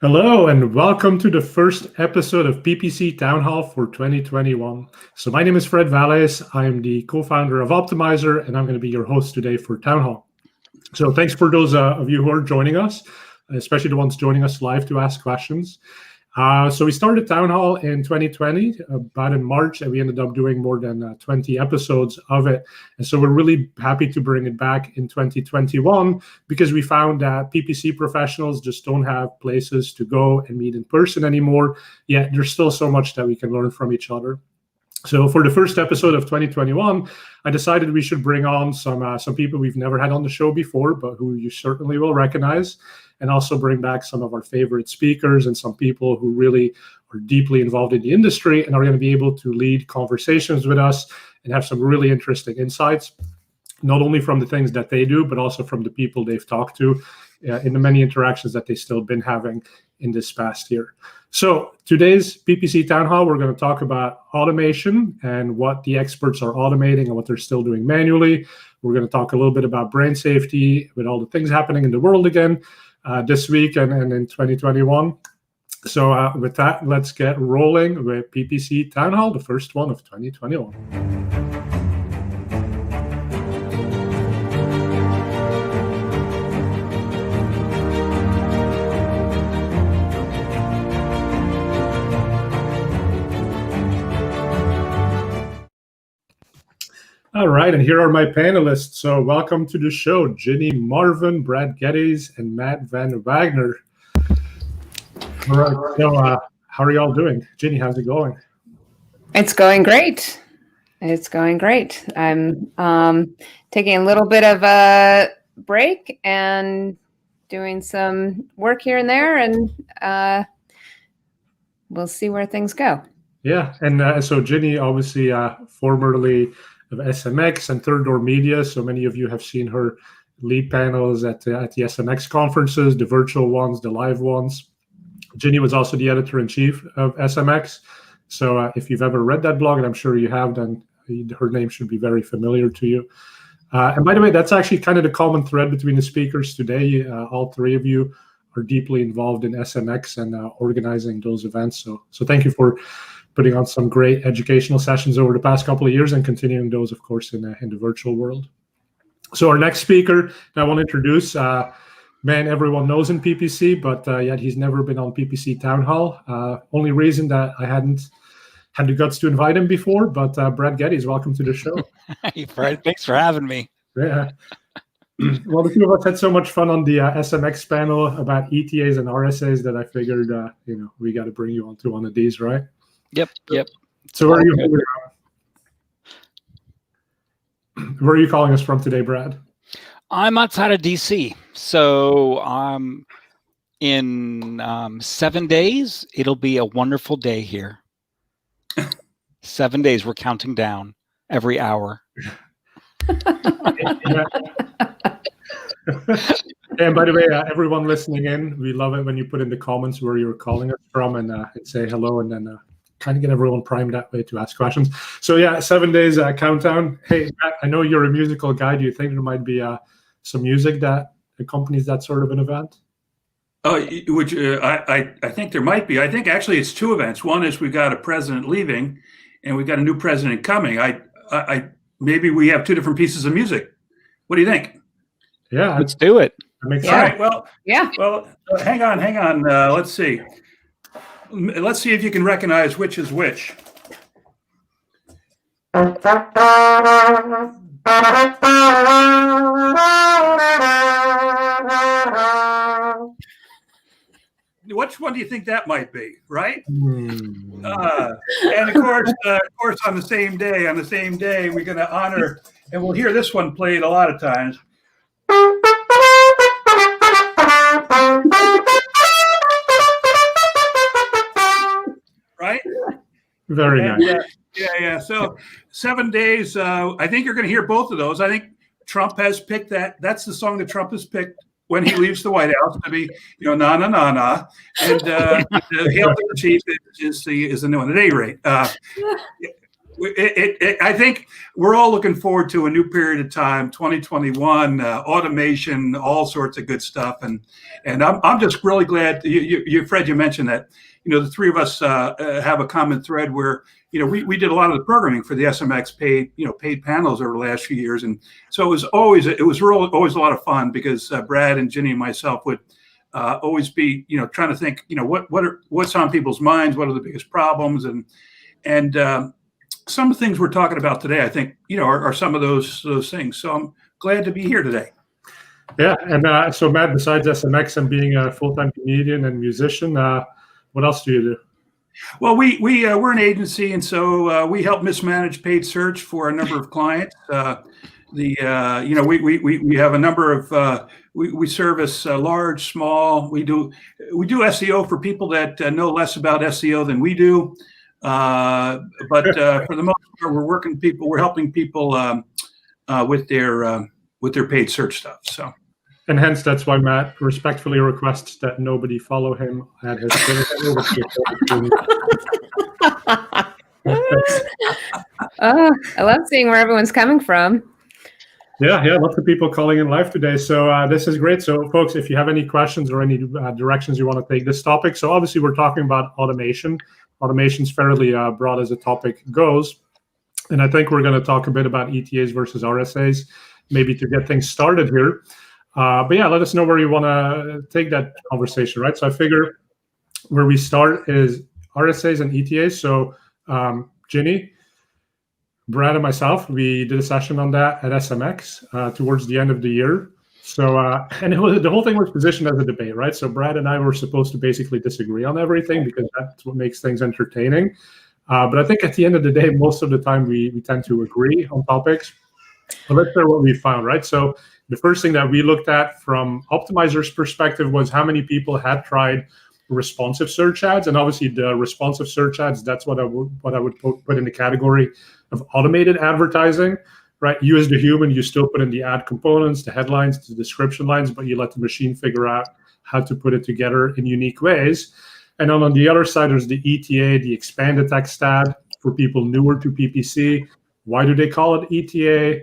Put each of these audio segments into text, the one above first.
Hello and welcome to the first episode of PPC Town Hall for 2021. So my name is Fred Valles. I'm the co-founder of Optmyzr and I'm going to be your host today for Town Hall. So thanks for those of you who are joining us, especially the ones joining us live to ask questions. So we started Town Hall in 2020, about in March, and we ended up doing more than 20 episodes of it. And so we're really happy to bring it back in 2021 because we found that PPC professionals just don't have places to go and meet in person anymore, yet there's still so much that we can learn from each other. So for the first episode of 2021, I decided we should bring on some people we've never had on the show before, but who you certainly will recognize, and also bring back some of our favorite speakers and some people who really are deeply involved in the industry and are going to be able to lead conversations with us and have some really interesting insights, not only from the things that they do, but also from the people they've talked to in the many interactions that they've still been having in this past year. So today's PPC Town Hall, we're going to talk about automation and what the experts are automating and what they're still doing manually. We're going to talk a little bit about brain safety with all the things happening in the world again this week and in 2021. So with that, let's get rolling with PPC Town Hall, the first one of 2021. All right, and here are my panelists. So welcome to the show, Ginny, Marvin, Brad Geddes, and Matt Van Wagner. All right, so how are y'all doing? Ginny, how's it going? It's going great. It's going great. I'm taking a little bit of a break and doing some work here and there, and we'll see where things go. Yeah, and so Ginny, obviously formerly of SMX and Third Door Media. So many of you have seen her lead panels at the SMX conferences, the virtual ones, the live ones. Ginny was also the editor-in-chief of SMX. So if you've ever read that blog, and I'm sure you have, then her name should be very familiar to you. And by the way, that's actually kind of the common thread between the speakers today. All three of you are deeply involved in SMX and organizing those events. So thank you for putting on some great educational sessions over the past couple of years and continuing those, of course, in the virtual world. So our next speaker that I want to introduce, man, everyone knows in PPC, but yet he's never been on PPC Town Hall. Only reason that I hadn't had the guts to invite him before, but Brad Geddes, welcome to the show. Hey, Fred, thanks for having me. Yeah. Well, the two of us had so much fun on the SMX panel about ETAs and RSAs that I figured, we got to bring you onto one of these, right? Yep. So where are you calling us from today, Brad? I'm outside of DC. So in 7 days, it'll be a wonderful day here. 7 days, we're counting down every hour. And by the way, everyone listening in, we love it when you put in the comments where you're calling us from and say hello, and then kind of get everyone primed that way to ask questions. So yeah, 7 days countdown. Hey, Matt, I know you're a musical guy. Do you think there might be some music that accompanies that sort of an event? I think there might be. I think actually it's two events. One is we've got a president leaving, and we've got a new president coming. I maybe we have two different pieces of music. What do you think? Yeah, let's do it. That makes sense. All right. Well, yeah. Well, hang on. Let's see. Let's see if you can recognize which is which. Which one do you think that might be, right? And of course, on the same day, we're going to honor, and we'll hear this one played a lot of times. Right? Very nice. Yeah. So 7 days. I think you're going to hear both of those. I think Trump has picked that. That's the song that Trump has picked when he leaves the White House to be, na na na na, and the Hail to the Chief is the new one. At any rate, I think we're all looking forward to a new period of time, 2021, automation, all sorts of good stuff, and I'm just really glad you Fred, you mentioned that the three of us have a common thread where we did a lot of the programming for the SMX paid panels over the last few years, and so it was always a lot of fun because Brad and Ginny and myself would always be trying to think what's on people's minds, what are the biggest problems, and some of the things we're talking about today, I think, are some of those things. So I'm glad to be here today. Yeah, and so Matt, besides SMX and being a full-time comedian and musician, what else do you do? Well, we're an agency, and so we help mismanage paid search for a number of clients. We have a number of we service large, small. We do SEO for people that know less about SEO than we do. But for the most part, we're helping people with their paid search stuff. So, and hence that's why Matt respectfully requests that nobody follow him at his I love seeing where everyone's coming from. Yeah, lots of people calling in live today. So this is great. So folks, if you have any questions or any directions you want to take this topic. So obviously we're talking about automation. Automation's fairly broad as the topic goes. And I think we're going to talk a bit about ETAs versus RSAs, maybe to get things started here. But yeah, let us know where you want to take that conversation, right? So I figure where we start is RSAs and ETAs. So Ginny, Brad, and myself, we did a session on that at SMX towards the end of the year. So, and the whole thing was positioned as a debate, right? So Brad and I were supposed to basically disagree on everything because that's what makes things entertaining. But I think at the end of the day, most of the time we tend to agree on topics. But let's share what we found, right? So the first thing that we looked at from Optmyzr's perspective was how many people had tried responsive search ads. And obviously the responsive search ads, that's what I would put in the category of automated advertising. Right, you as the human, you still put in the ad components, the headlines, the description lines, but you let the machine figure out how to put it together in unique ways. And then on the other side, there's the ETA, the expanded text ad for people newer to PPC. Why do they call it ETA?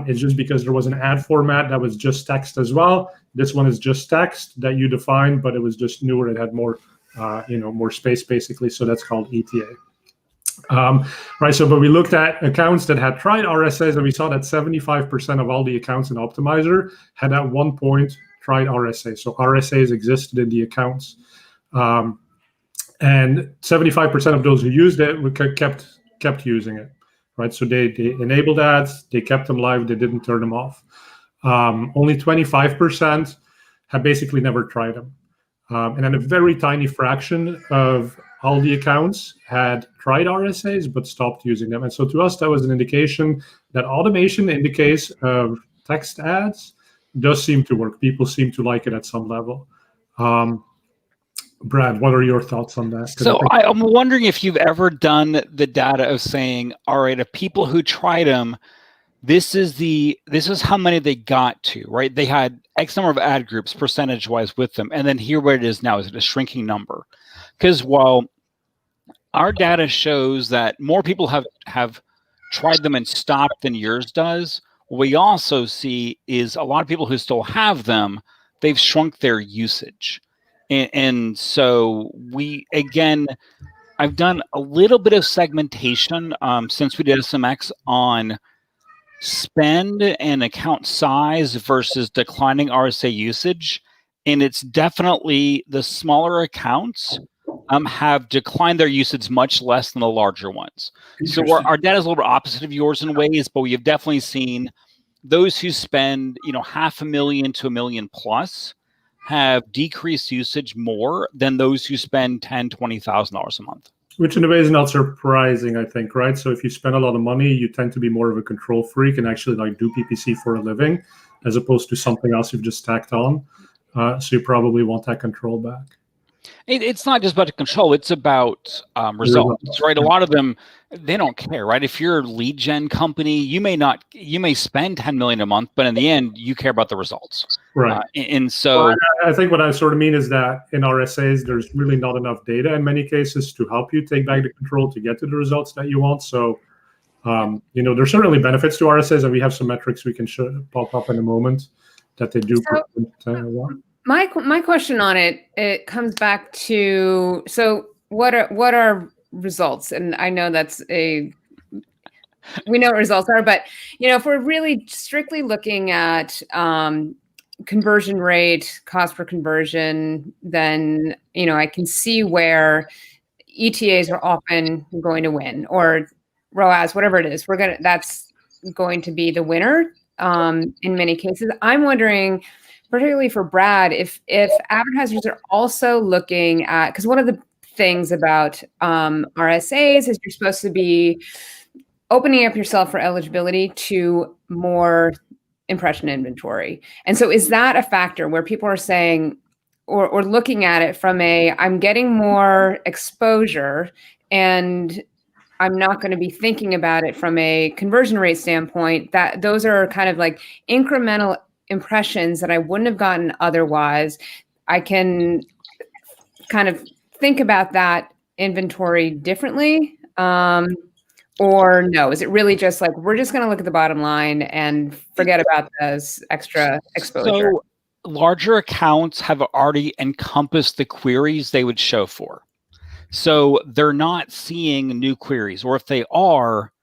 It's just because there was an ad format that was just text as well. This one is just text that you define, but it was just newer. It had more, more space basically. So that's called ETA. Right. So, but we looked at accounts that had tried RSAs, and we saw that 75% of all the accounts in Optmyzr had at one point tried RSA. So RSAs existed in the accounts, and 75% of those who used it kept using it. Right. So they enabled ads, they kept them live, they didn't turn them off. Only 25% have basically never tried them, and then a very tiny fraction of all the accounts had tried RSAs but stopped using them. And so to us, that was an indication that automation in the case of text ads does seem to work. People seem to like it at some level. Brad, what are your thoughts on that? So I'm wondering if you've ever done the data of saying, all right, of people who tried them, this is how many they got to, right? They had X number of ad groups percentage-wise with them, and then here where it is now, is it a shrinking number? Because while our data shows that more people have tried them and stopped than yours does, what we also see is a lot of people who still have them, they've shrunk their usage. And so I've done a little bit of segmentation since we did SMX on spend and account size versus declining RSA usage. And it's definitely the smaller accounts have declined their usage much less than the larger ones. So our data is a little bit opposite of yours in ways, but we have definitely seen those who spend, $500,000 to $1 million plus have decreased usage more than those who spend $10,000, $20,000 a month. Which in a way is not surprising, I think, right? So if you spend a lot of money, you tend to be more of a control freak and actually do PPC for a living, as opposed to something else you've just tacked on. So you probably want that control back. It's not just about the control; it's about results, right? A lot of them, they don't care, right? If you're a lead gen company, you may spend $10 million a month, but in the end, you care about the results, right? And so, well, I think what I sort of mean is that in RSAs, there's really not enough data in many cases to help you take back the control to get to the results that you want. So There's certainly benefits to RSAs, and we have some metrics we can pop up in a moment that they do. My question on it comes back to, so what are results? And I know we know what results are, but if we're really strictly looking at conversion rate, cost per conversion, then I can see where ETAs are often going to win, or ROAS, whatever it is. That's going to be the winner in many cases. I'm wondering, particularly for Brad, if advertisers are also looking at, because one of the things about RSAs is you're supposed to be opening up yourself for eligibility to more impression inventory. And so is that a factor where people are saying, or looking at it from I'm getting more exposure and I'm not going to be thinking about it from a conversion rate standpoint, that those are kind of like incremental impressions that I wouldn't have gotten otherwise. I can kind of think about that inventory differently. Or no, is it really just like, we're just going to look at the bottom line and forget about those extra exposure? So larger accounts have already encompassed the queries they would show for. So they're not seeing new queries, or if they are,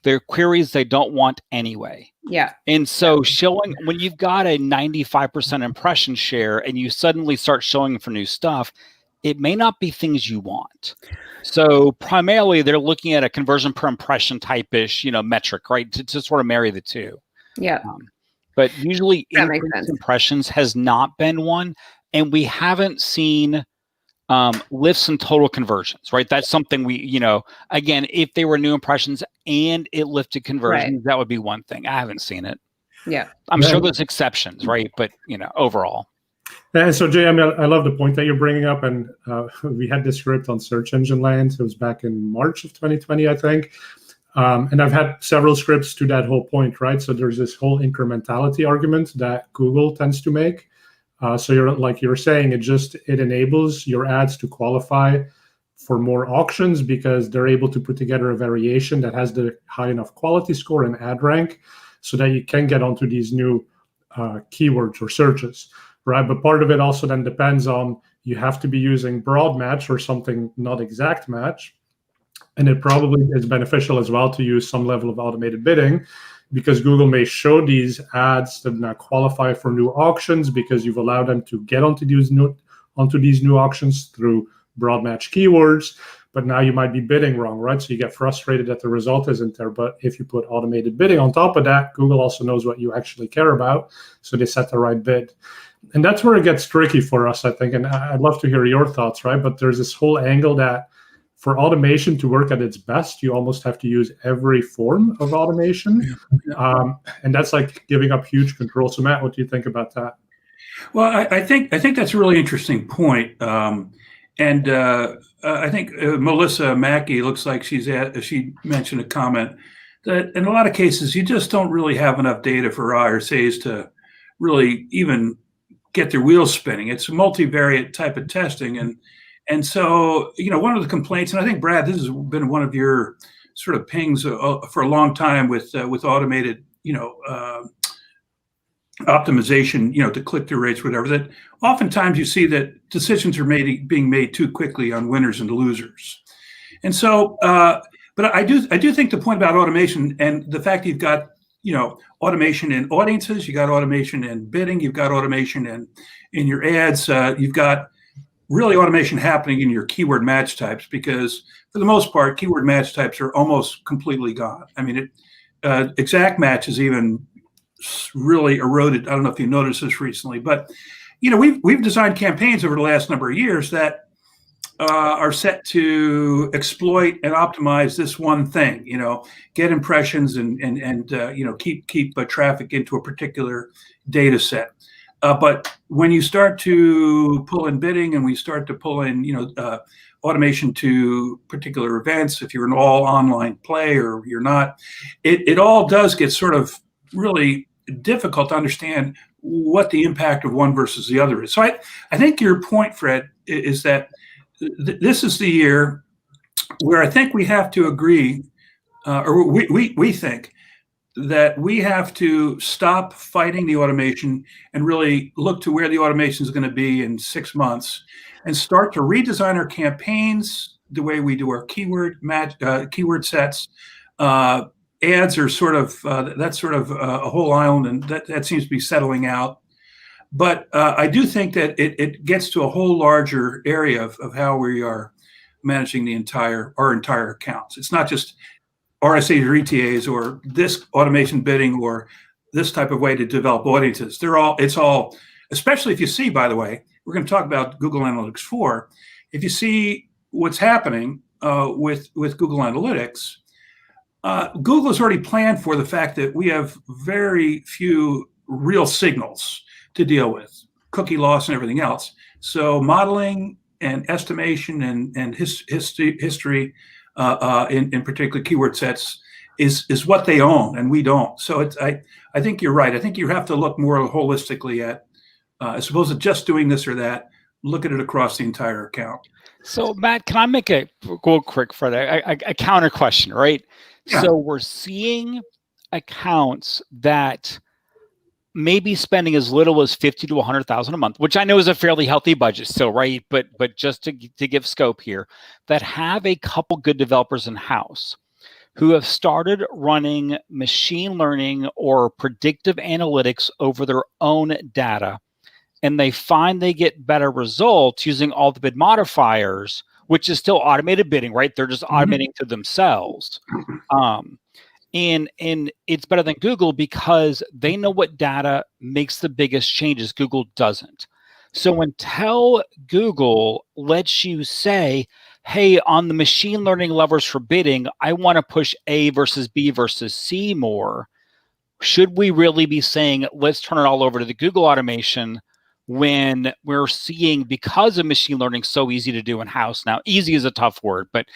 they're queries they don't want anyway. Yeah. And so showing, when you've got a 95% impression share and you suddenly start showing for new stuff, it may not be things you want. So primarily they're looking at a conversion per impression type-ish, metric, right? To sort of marry the two. Yeah. But usually impressions has not been one, and we haven't seen lifts in total conversions, right? That's something we, again, if they were new impressions and it lifted conversions, right, that would be one thing. I haven't seen it. Yeah. I'm sure there's exceptions, right? But, overall. And so, Jay, I love the point that you're bringing up. And we had this script on Search Engine Land. It was back in March of 2020, I think. And I've had several scripts to that whole point, right? So there's this whole incrementality argument that Google tends to make. So you're saying, it enables your ads to qualify for more auctions because they're able to put together a variation that has the high enough quality score and ad rank so that you can get onto these new keywords or searches, right? But part of it also then depends on, you have to be using broad match or something not exact match. And it probably is beneficial as well to use some level of automated bidding, because Google may show these ads that now qualify for new auctions because you've allowed them to get onto these new auctions through broad match keywords. But now you might be bidding wrong, right? So you get frustrated that the result isn't there. But if you put automated bidding on top of that, Google also knows what you actually care about, so they set the right bid. And that's where it gets tricky for us, I think. And I'd love to hear your thoughts, right? But there's this whole angle that for automation to work at its best, you almost have to use every form of automation. And that's like giving up huge control. So Matt, what do you think about that? Well, I think that's a really interesting point. And I think Melissa Mackey looks like she mentioned a comment that in a lot of cases, you just don't really have enough data for RSAs to really even get their wheels spinning. It's a multivariate type of testing. And so, one of the complaints, and I think, Brad, this has been one of your sort of pings for a long time with automated, optimization, to click-through rates, whatever, that oftentimes you see that decisions are being made too quickly on winners and losers. And so, but I do think the point about automation and the fact that you've got, automation in audiences, you got automation in bidding, you've got automation in your ads, you've got really automation happening in your keyword match types, because for the most part, keyword match types are almost completely gone. I mean, exact match is even really eroded. I don't know if you noticed this recently, but we've designed campaigns over the last number of years that are set to exploit and optimize this one thing. Get impressions and keep traffic into a particular data set. But when you start to pull in bidding and we start to pull in, automation to particular events, if you're an all online play or you're not, it all does get sort of really difficult to understand what the impact of one versus the other is. So I think your point, Fred, is that this is the year where I think we have to agree or we think that we have to stop fighting the automation and really look to where the automation is going to be in 6 months and start to redesign our campaigns the way we do our keyword sets. Ads are sort of that's sort of a whole island, and that seems to be settling out. But I do think that it gets to a whole larger area of how we are managing our entire accounts. It's not just RSAs or ETAs or this automation bidding or this type of way to develop audiences. It's all, especially if you see, by the way, we're going to talk about Google Analytics 4. If you see what's happening with Google Analytics, Google has already planned for the fact that we have very few real signals to deal with, cookie loss and everything else. So modeling and estimation and history in particular keyword sets is what they own, and we don't. So I think you're right. I think you have to look more holistically at, as opposed to just doing this or that, look at it across the entire account. So Matt, can I make a quick further a counter question, right? Yeah. So we're seeing accounts that may be spending as little as $50,000 to $100,000 a month, which I know is a fairly healthy budget still, right? But just to give scope here, that have a couple good developers in house who have started running machine learning or predictive analytics over their own data, and they find they get better results using all the bid modifiers, which is still automated bidding, right? They're just automating to themselves. And it's better than Google because they know what data makes the biggest changes. Google doesn't. So until Google lets you say, hey, on the machine learning levers for bidding, I want to push A versus B versus C more, should we really be saying, let's turn it all over to the Google automation when we're seeing, because of machine learning so easy to do in-house now, easy is a tough word, but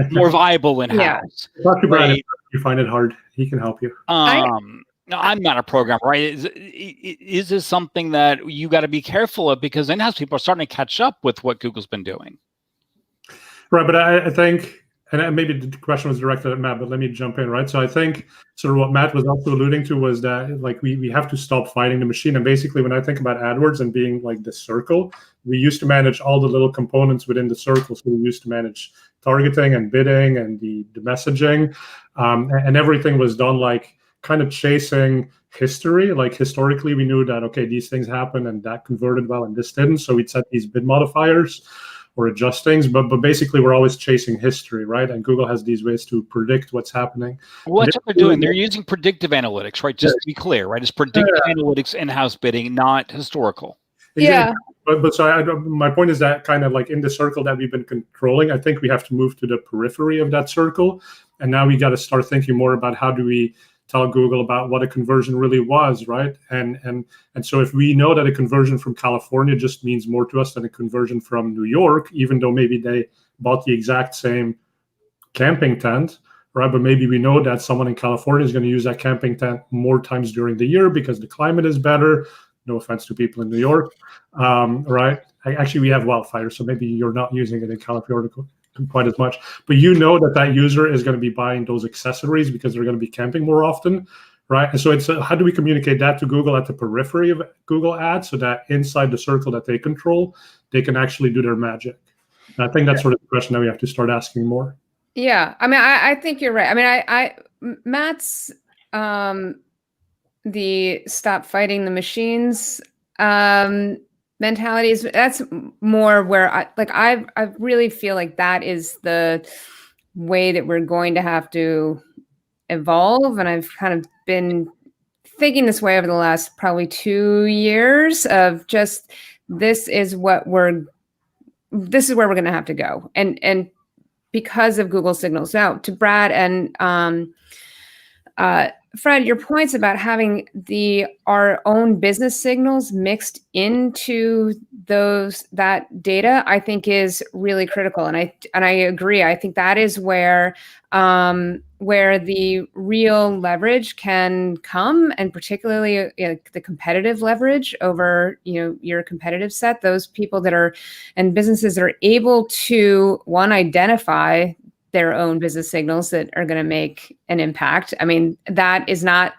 more viable in-house. Talk to Brad right? if you find it hard. He can help you. No, I'm not a programmer, right? Is this something that you got to be careful of, because in-house people are starting to catch up with what Google's been doing? Right, but I think, and maybe the question was directed at Matt, but let me jump in, right? So I think sort of what Matt was also alluding to was that like we have to stop fighting the machine. And basically when I think about AdWords and being like the circle, we used to manage all the little components within the circle. So we used to manage targeting and bidding and the messaging, and everything was done like kind of chasing history. Like historically, we knew that, okay, these things happened and that converted well and this didn't. So we'd set these bid modifiers or adjust things, but basically we're always chasing history, right? And Google has these ways to predict what's happening. Well, that's what they're doing. They're using predictive analytics, right? Just to be clear, right? It's predictive analytics in-house bidding, not historical. Exactly. Yeah. But so my point is that kind of like in the circle that we've been controlling, I think we have to move to the periphery of that circle. And now we got to start thinking more about how do we tell Google about what a conversion really was, right? And so if we know that a conversion from California just means more to us than a conversion from New York, even though maybe they bought the exact same camping tent, right? But maybe we know that someone in California is going to use that camping tent more times during the year because the climate is better. No offense to people in New York, right? Actually, we have wildfires, so maybe you're not using it in California quite as much, but you know that user is going to be buying those accessories because they're going to be camping more often, right? And so it's how do we communicate that to Google at the periphery of Google Ads so that inside the circle that they control, they can actually do their magic? And I think that's sort of the question that we have to start asking more. Yeah, I mean, I think you're right. I mean, Matt's the stop fighting the machines mentalities, that's more where I really feel like that is the way that we're going to have to evolve. And I've kind of been thinking this way over the last probably 2 years of just this is where we're going to have to go. And because of Google Signals. Now to Brad and Fred, your points about having our own business signals mixed into that data, I think is really critical. And I agree. I think that is where the real leverage can come, and particularly the competitive leverage over your competitive set. Those people and businesses that are able to identify their own business signals that are going to make an impact. I mean, that is not,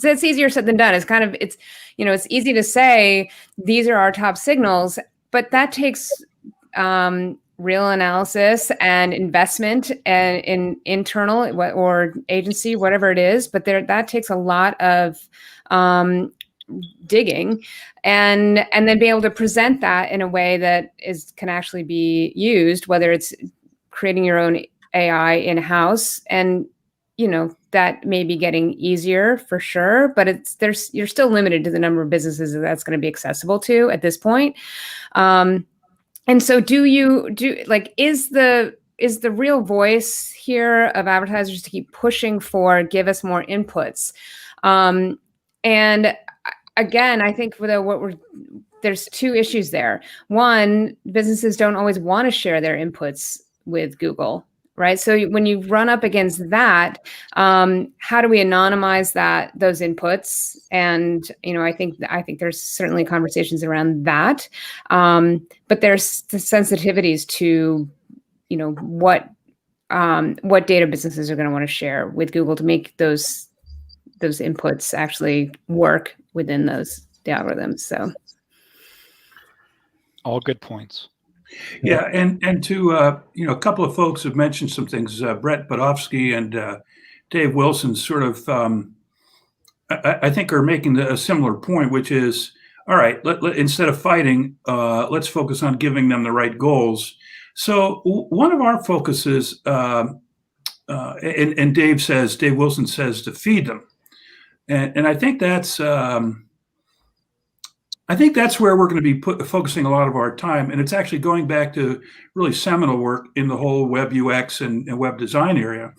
it's easier said than done. It's kind of, it's easy to say, these are our top signals, but that takes real analysis and investment and in internal or agency, whatever it is. But that takes a lot of digging, and then be able to present that in a way that can actually be used, whether it's creating your own AI in-house, and that may be getting easier for sure, but you're still limited to the number of businesses that's going to be accessible to at this point. And so is the real voice here of advertisers to keep pushing for, give us more inputs? And again, I think there's two issues there. One, businesses don't always want to share their inputs with Google, right? So when you run up against that, how do we anonymize those inputs? And I think there's certainly conversations around that, but there's the sensitivities to what data businesses are going to want to share with Google to make those inputs actually work within the algorithms. So, all good points. Yeah, and to a couple of folks have mentioned some things. Brett Budofsky and Dave Wilson sort of, I think, are making a similar point, which is, all right, instead of fighting, let's focus on giving them the right goals. So one of our focuses, and Dave Wilson says, to feed them, and I think that's. I think that's where we're going to be focusing a lot of our time. And it's actually going back to really seminal work in the whole web UX and web design area.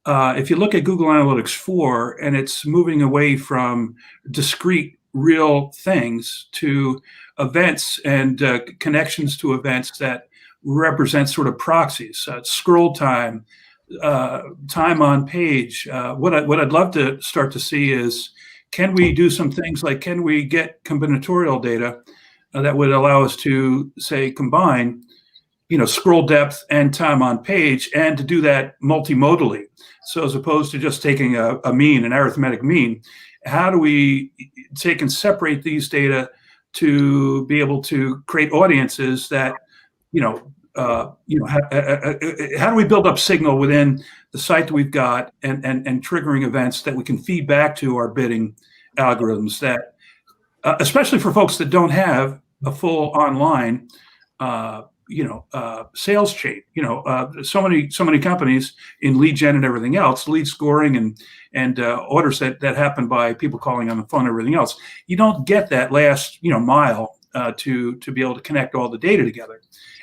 If you look at Google Analytics 4, and it's moving away from discrete real things to events and connections to events that represent sort of proxies, scroll time, time on page. What I'd love to start to see is, can we do some things like, can we get combinatorial data that would allow us to, say, combine, scroll depth and time on page, and to do that multimodally? So as opposed to just taking a mean, an arithmetic mean, how do we take and separate these data to be able to create audiences that, how do we build up signal within the site that we've got, and triggering events that we can feed back to our bidding algorithms that, especially for folks that don't have a full online, sales chain. So many companies in lead gen and everything else, lead scoring and orders that happen by people calling on the phone and everything else. You don't get that last mile to be able to connect all the data together.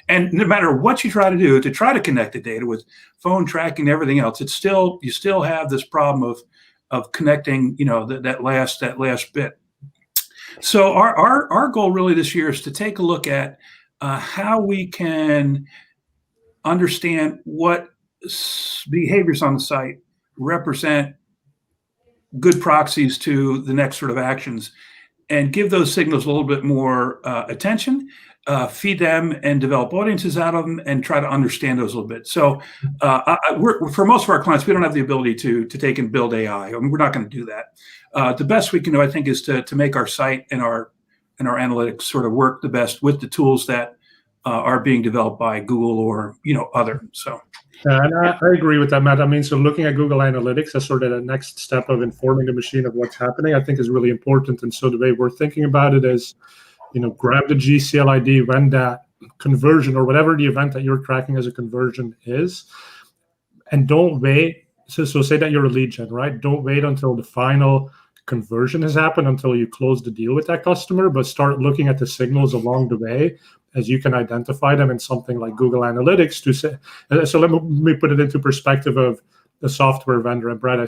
And no matter what you try to do to try to connect the data with phone tracking and everything else, you still have this problem of connecting, that last bit. So our goal really this year is to take a look at how we can understand what behaviors on the site represent good proxies to the next sort of actions, and give those signals a little bit more attention. Feed them and develop audiences out of them, and try to understand those a little bit. So for most of our clients, we don't have the ability to take and build AI. I mean, we're not going to do that. The best we can do, I think, is to make our site and our analytics sort of work the best with the tools that are being developed by Google or other. So. And I agree with that, Matt. I mean, so looking at Google Analytics as sort of the next step of informing the machine of what's happening, I think is really important. And so the way we're thinking about it is, grab the GCLID when that conversion or whatever the event that you're tracking as a conversion is, and don't wait. So say that you're a lead gen, right? Don't wait until the final conversion has happened until you close the deal with that customer, but start looking at the signals along the way as you can identify them in something like Google Analytics to say. So let me put it into perspective of the software vendor. And Brett,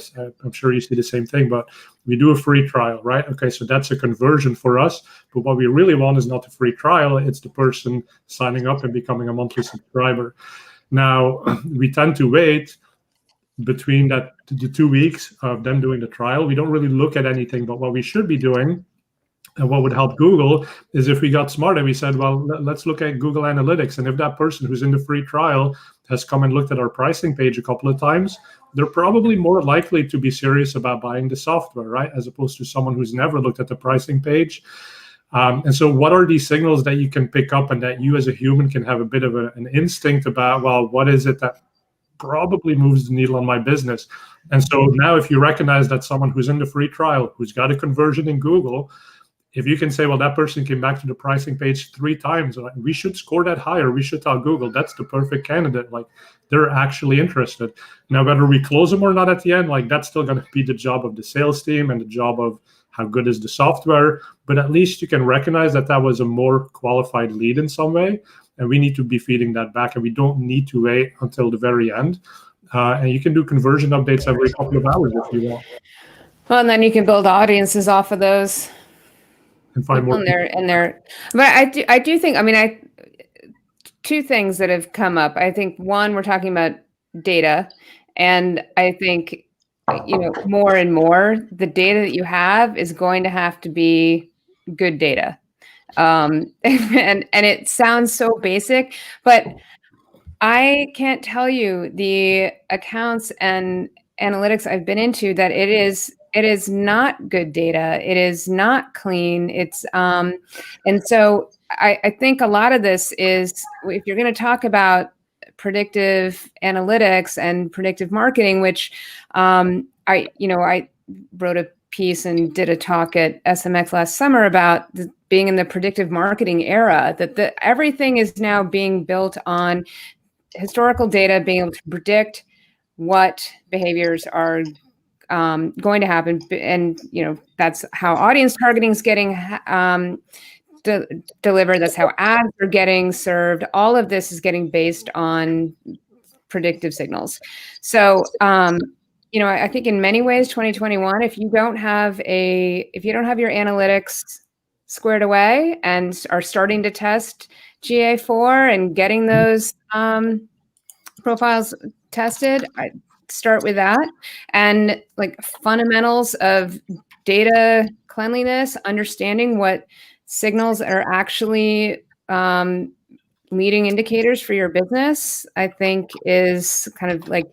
I'm sure you see the same thing, but we do a free trial, right? Okay, so that's a conversion for us. But what we really want is not a free trial. It's the person signing up and becoming a monthly subscriber. Now, we tend to wait between the 2 weeks of them doing the trial. We don't really look at anything, but what we should be doing And what would help Google is if we got smart and we said, well, let's look at Google Analytics. And if that person who's in the free trial has come and looked at our pricing page a couple of times, they're probably more likely to be serious about buying the software, right? As opposed to someone who's never looked at the pricing page. And so what are these signals that you can pick up and that you as a human can have a bit of an instinct about, well, what is it that probably moves the needle on my business? And so now if you recognize that someone who's in the free trial, who's got a conversion in Google, if you can say, well, that person came back to the pricing page 3 times, we should score that higher. We should tell Google that's the perfect candidate. Like, they're actually interested. Now, whether we close them or not at the end, like, that's still going to be the job of the sales team and the job of how good is the software. But at least you can recognize that that was a more qualified lead in some way. And we need to be feeding that back. And we don't need to wait until the very end. And you can do conversion updates every couple of hours if you want. Well, and then you can build audiences off of those. And find more. But I do think, I mean, 2 things that have come up. I think one, we're talking about data, and I think, more and more, the data that you have is going to have to be good data. And it sounds so basic, but I can't tell you the accounts and analytics I've been into that it is not good data. It is not clean. It's and so I think a lot of this is, if you're going to talk about predictive analytics and predictive marketing, which I wrote a piece and did a talk at SMX last summer about being in the predictive marketing era, that everything is now being built on historical data, being able to predict what behaviors are going to happen. And, that's how audience targeting is getting delivered. That's how ads are getting served. All of this is getting based on predictive signals. So, I think in many ways, 2021, if you don't have your analytics squared away and are starting to test GA4 and getting those profiles tested, I start with that. And like fundamentals of data cleanliness, understanding what signals are actually leading indicators for your business, I think is kind of like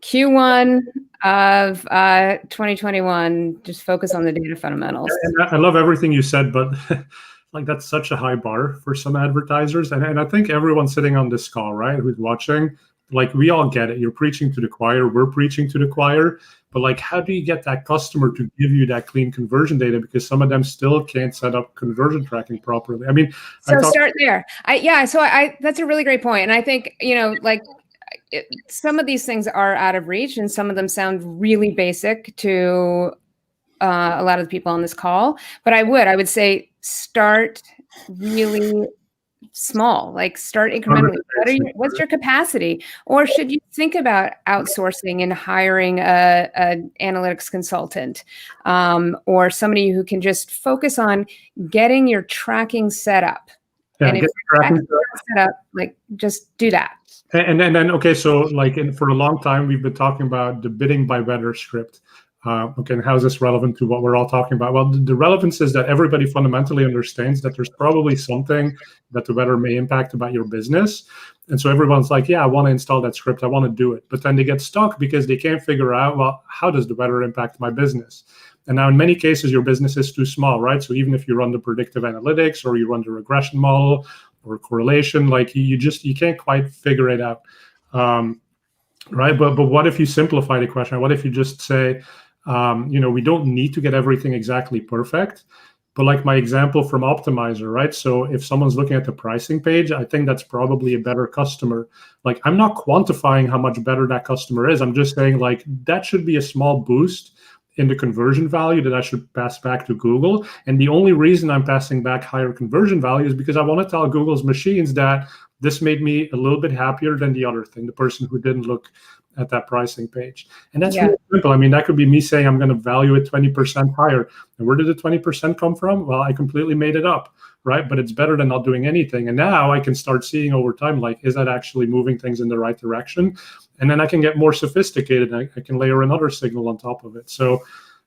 Q1 of 2021. Just focus on the data fundamentals. And I love everything you said, but like, that's such a high bar for some advertisers. And I think everyone sitting on this call, right, who's watching, like, we all get it. You're preaching to the choir. We're preaching to the choir. But like, how do you get that customer to give you that clean conversion data? Because some of them still can't set up conversion tracking properly. I mean, start there. So that's a really great point. And I think, some of these things are out of reach, and some of them sound really basic to a lot of the people on this call. But I would say start really small, like start incrementally. What's your capacity? Or should you think about outsourcing and hiring an analytics consultant, or somebody who can just focus on getting your tracking set up? Yeah, and if you're tracking set up, like, just do that. And then, okay, so like for a long time, we've been talking about the bidding by weather script. And how is this relevant to what we're all talking about? Well, the relevance is that everybody fundamentally understands that there's probably something that the weather may impact about your business. And so everyone's like, yeah, I want to install that script. I want to do it. But then they get stuck because they can't figure out, well, how does the weather impact my business? And now in many cases, your business is too small, right? So even if you run the predictive analytics or you run the regression model or correlation, like you can't quite figure it out, right? But what if you simplify the question? What if you just say, we don't need to get everything exactly perfect, but like my example from Optmyzr, right? So if someone's looking at the pricing page, I think that's probably a better customer. Like, I'm not quantifying how much better that customer is. I'm just saying, like, that should be a small boost in the conversion value that I should pass back to Google. And the only reason I'm passing back higher conversion value is because I want to tell Google's machines that this made me a little bit happier than the other thing, the person who didn't look at that pricing page. And that's really simple. I mean, that could be me saying I'm going to value it 20% higher. And where did the 20% come from? Well, I completely made it up, right? But it's better than not doing anything. And now I can start seeing over time, like, is that actually moving things in the right direction? And then I can get more sophisticated and I can layer another signal on top of it. So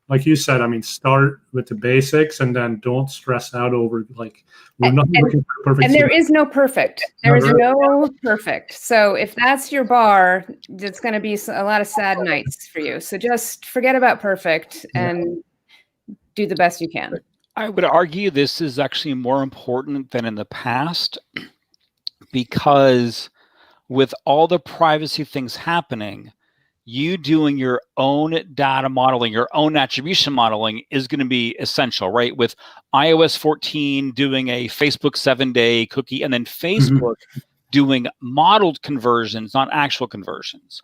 like you said, I mean, start with the basics and then don't stress out over, like, we're not looking for perfect. And there is no perfect. There is no perfect. So if that's your bar, it's going to be a lot of sad nights for you. So just forget about perfect and do the best you can. I would argue this is actually more important than in the past, because with all the privacy things happening, you doing your own data modeling, your own attribution modeling is going to be essential, right? With iOS 14 doing a Facebook 7-day cookie, and then Facebook doing modeled conversions, not actual conversions.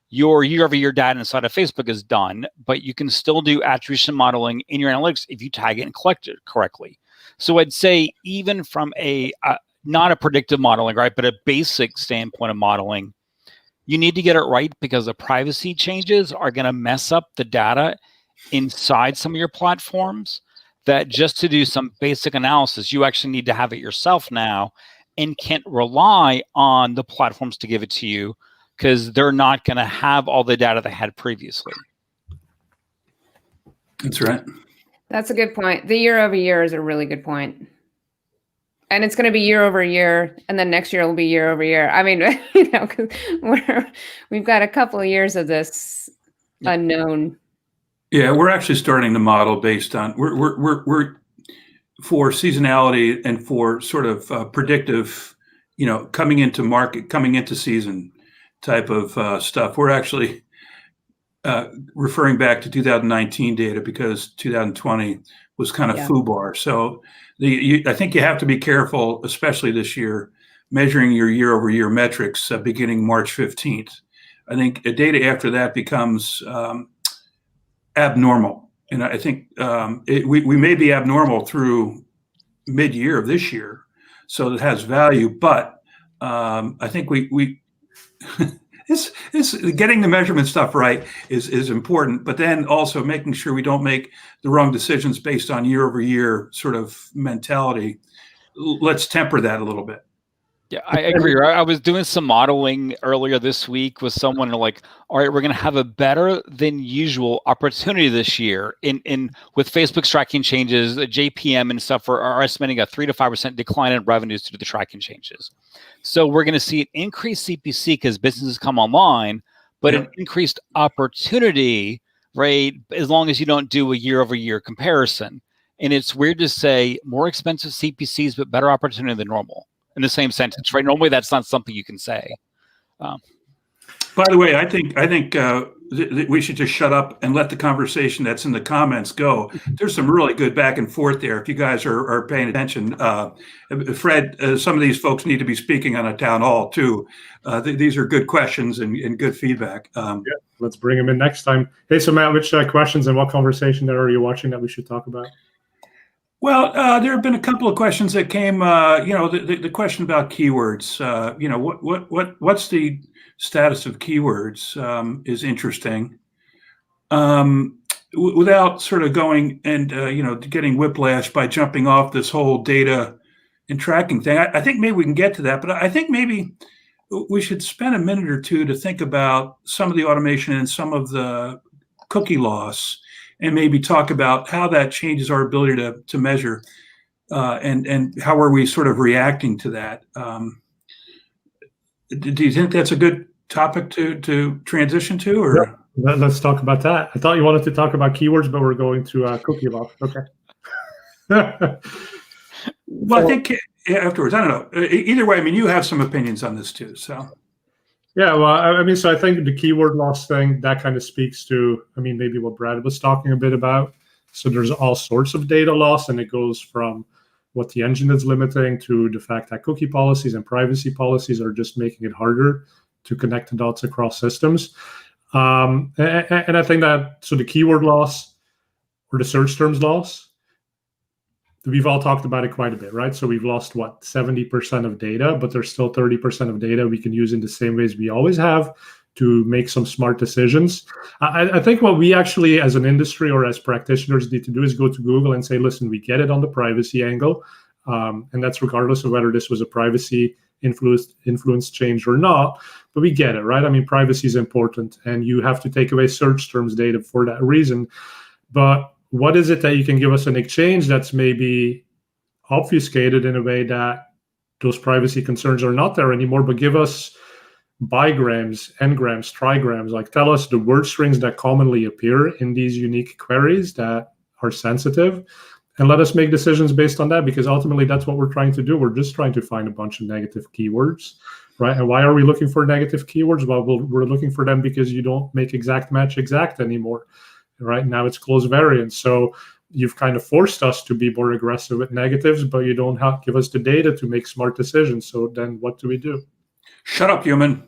Your year-over-year data inside of Facebook is done, but you can still do attribution modeling in your analytics if you tag it and collect it correctly. So I'd say even from a, not a predictive modeling, right, but a basic standpoint of modeling, you need to get it right, because the privacy changes are going to mess up the data inside some of your platforms, that just to do some basic analysis, you actually need to have it yourself now and can't rely on the platforms to give it to you, because they're not going to have all the data they had previously. That's right. That's a good point. The year over year is a really good point. And it's going to be year over year, and then next year will be year over year. I mean, you know, because we've got a couple of years of this unknown. Yeah, we're actually starting to model based on we're for seasonality and for sort of predictive, you know, coming into market, coming into season type of stuff. We're actually referring back to 2019 data, because 2020 was kind of FUBAR. So I think you have to be careful, especially this year, measuring your year-over-year metrics beginning March 15th. I think data after that becomes abnormal. And I think we may be abnormal through mid-year of this year, so it has value. But I think we It's getting the measurement stuff right is important, but then also making sure we don't make the wrong decisions based on year over year sort of mentality. Let's temper that a little bit. Yeah, I agree. I was doing some modeling earlier this week with someone like, all right, we're going to have a better than usual opportunity this year in with Facebook's tracking changes. JPM and stuff are estimating a 3 to 5% decline in revenues due to the tracking changes. So we're going to see an increased CPC because businesses come online, but an increased opportunity, right? As long as you don't do a year over year comparison. And it's weird to say more expensive CPCs, but better opportunity than normal. In the same sentence, right? Normally, that's not something you can say. By the way, I think we should just shut up and let the conversation that's in the comments go. There's some really good back and forth there. If you guys are paying attention, Fred, some of these folks need to be speaking on a town hall too. These are good questions and good feedback. Let's bring them in next time. Hey, so Matt, which questions and what conversation are you watching that we should talk about? Well, there have been a couple of questions that came. The question about keywords. What's the status of keywords is interesting. Without sort of going and getting whiplash by jumping off this whole data and tracking thing. I think maybe we can get to that, but I think maybe we should spend a minute or two to think about some of the automation and some of the cookie loss, and maybe talk about how that changes our ability to measure and how are we sort of reacting to that. Do you think that's a good topic to transition to? Or let's talk about that. I thought you wanted to talk about keywords, but we're going to cookie loss. Okay. Well, I think afterwards, I don't know. Either way, I mean, you have some opinions on this too, so. Yeah, well, I mean, so I think the keyword loss thing, that kind of speaks to, I mean, maybe what Brad was talking a bit about. So there's all sorts of data loss, and it goes from what the engine is limiting to the fact that cookie policies and privacy policies are just making it harder to connect the dots across systems. And I think that, so the keyword loss or the search terms loss, we've all talked about it quite a bit, right? So we've lost, 70% of data, but there's still 30% of data we can use in the same ways we always have to make some smart decisions. I think what we actually, as an industry or as practitioners, need to do is go to Google and say, listen, we get it on the privacy angle, and that's regardless of whether this was a privacy influence change or not, but we get it, right? I mean, privacy is important, and you have to take away search terms data for that reason. But what is it that you can give us in exchange that's maybe obfuscated in a way that those privacy concerns are not there anymore, but give us bigrams, n-grams, trigrams, like tell us the word strings that commonly appear in these unique queries that are sensitive, and let us make decisions based on that, because ultimately that's what we're trying to do. We're just trying to find a bunch of negative keywords, right? And why are we looking for negative keywords? Well, we're looking for them because you don't make exact match exact anymore, right? Now it's close variance. So you've kind of forced us to be more aggressive with negatives, but you don't give us the data to make smart decisions. So then what do we do? Shut up, human.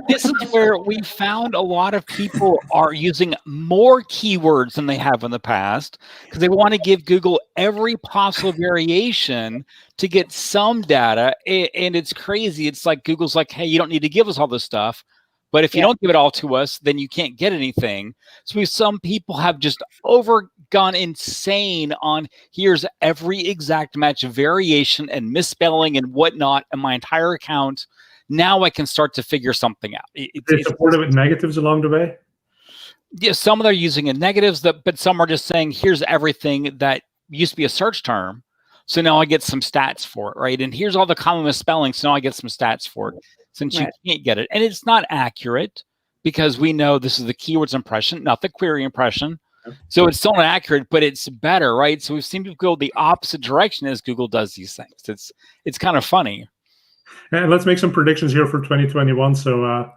This is where we found a lot of people are using more keywords than they have in the past because they want to give Google every possible variation to get some data. And it's crazy. It's like Google's like, hey, you don't need to give us all this stuff. But if you don't give it all to us, then you can't get anything. So some people have just gone insane on here's every exact match variation and misspelling and whatnot in my entire account. Now I can start to figure something out. They support it with negatives along the way? Yeah, some of them are using in negatives, but some are just saying, here's everything that used to be a search term. So now I get some stats for it, right? And here's all the common misspellings. So now I get some stats for it since you can't get it. And it's not accurate because we know this is the keywords impression, not the query impression. So it's still not accurate, but it's better, right? So we've seen people go the opposite direction as Google does these things. It's kind of funny. And let's make some predictions here for 2021. So